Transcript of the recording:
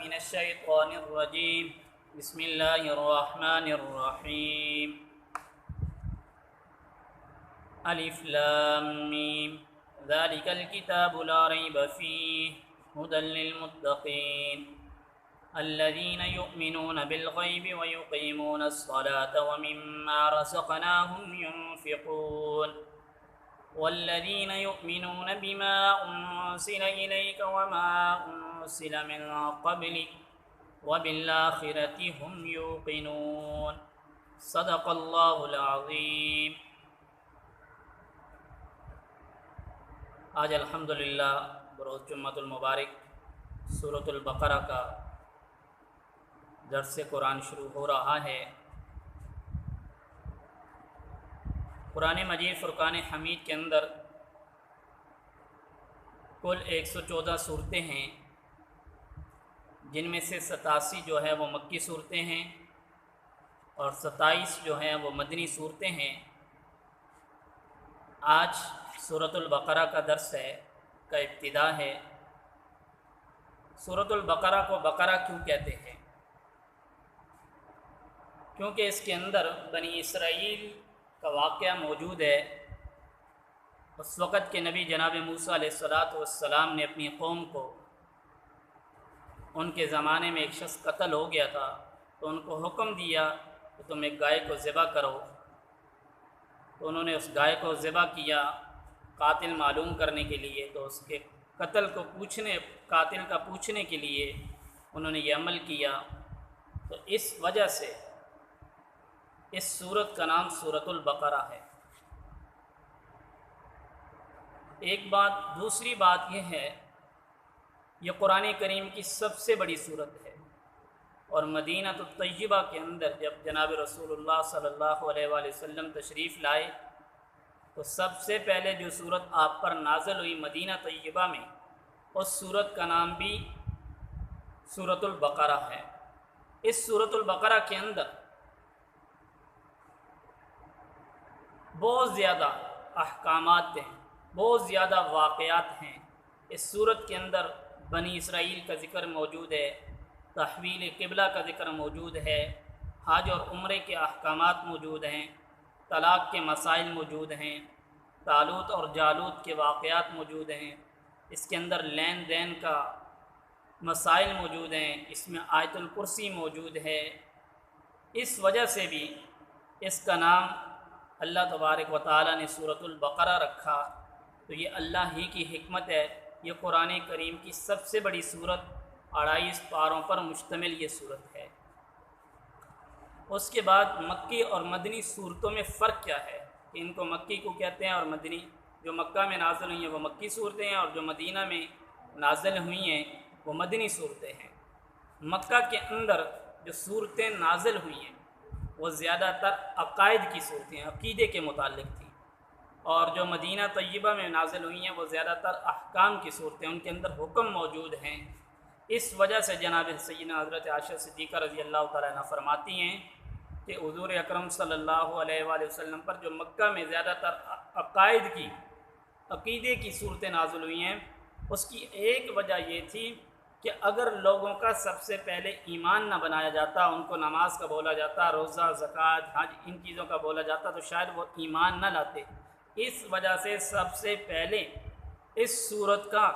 من الشيطان الرجيم بسم الله الرحمن الرحيم الف لام میم ذلك الكتاب لا ريب فيه هدى للمتقين الذين يؤمنون بالغيب ويقيمون الصلاة ومما رزقناهم ينفقون والذين يؤمنون بما أنزل إليك وما أنزل من قبلك وبالآخرة هم يوقنون صدق اللہ العظیم۔ آج الحمدللہ بروز جمعۃ المبارک سورۃ البقرہ کا درس قرآن شروع ہو رہا ہے۔ قرآن مجید فرقان حمید کے اندر کل 114 صورتیں ہیں، جن میں سے 87 جو ہے وہ مکی صورتیں ہیں اور 27 جو ہیں وہ مدنی صورتیں ہیں۔ آج سورۃ البقرہ کا درس ہے، کا ابتدا ہے۔ سورۃ البقرہ کو بقرہ کیوں کہتے ہیں؟ کیونکہ اس کے اندر بنی اسرائیل کا واقعہ موجود ہے۔ اس وقت کے نبی جناب موسیٰ علیہ السلام نے اپنی قوم کو، ان کے زمانے میں ایک شخص قتل ہو گیا تھا، تو ان کو حکم دیا کہ تم ایک گائے کو ذبح کرو۔ تو انہوں نے اس گائے کو ذبح کیا قاتل معلوم کرنے کے لیے، تو اس کے قاتل کا پوچھنے کے لیے انہوں نے یہ عمل کیا۔ تو اس وجہ سے اس سورت کا نام سورۃ البقرہ ہے۔ ایک بات، دوسری بات یہ ہے، یہ قرآن کریم کی سب سے بڑی سورت ہے، اور مدینہ الطیبہ کے اندر جب جناب رسول اللہ صلی اللہ علیہ وآلہ وسلم تشریف لائے تو سب سے پہلے جو سورت آپ پر نازل ہوئی مدینہ طیبہ میں، اس سورت کا نام بھی سورۃ البقرہ ہے۔ اس سورۃ البقرہ کے اندر بہت زیادہ احکامات ہیں، بہت زیادہ واقعات ہیں۔ اس سورت کے اندر بنی اسرائیل کا ذکر موجود ہے، تحویل قبلہ کا ذکر موجود ہے، حج اور عمرے کے احکامات موجود ہیں، طلاق کے مسائل موجود ہیں، طالوت اور جالوت کے واقعات موجود ہیں، اس کے اندر لین دین کا مسائل موجود ہیں، اس میں آیت الکرسی موجود ہے۔ اس وجہ سے بھی اس کا نام اللہ تبارک و تعالیٰ نے سورۃ البقرہ رکھا۔ تو یہ اللہ ہی کی حکمت ہے، یہ قرآن کریم کی سب سے بڑی سورت، 28 پاروں پر مشتمل یہ سورت ہے۔ اس کے بعد مکی اور مدنی صورتوں میں فرق کیا ہے کہ ان کو مکی کو کہتے ہیں اور مدنی، جو مکہ میں نازل ہوئی ہیں وہ مکی صورتیں ہیں، اور جو مدینہ میں نازل ہوئی ہیں وہ مدنی صورتیں ہیں۔ مکہ کے اندر جو صورتیں نازل ہوئی ہیں وہ زیادہ تر عقائد کی صورتیں، عقیدے کے متعلق تھیں، اور جو مدینہ طیبہ میں نازل ہوئی ہیں وہ زیادہ تر احکام کی صورتیں، ان کے اندر حکم موجود ہیں۔ اس وجہ سے جناب سیدنا حضرت عائشہ صدیقہ رضی اللہ تعالیٰ عنہ فرماتی ہیں کہ حضور اکرم صلی اللہ علیہ وآلہ وسلم پر جو مکہ میں زیادہ تر عقیدے کی صورتیں نازل ہوئی ہیں، اس کی ایک وجہ یہ تھی کہ اگر لوگوں کا سب سے پہلے ایمان نہ بنایا جاتا، ان کو نماز کا بولا جاتا، روزہ، زکوٰۃ، حج، ان چیزوں کا بولا جاتا، تو شاید وہ ایمان نہ لاتے۔ اس وجہ سے سب سے پہلے اس سورت کا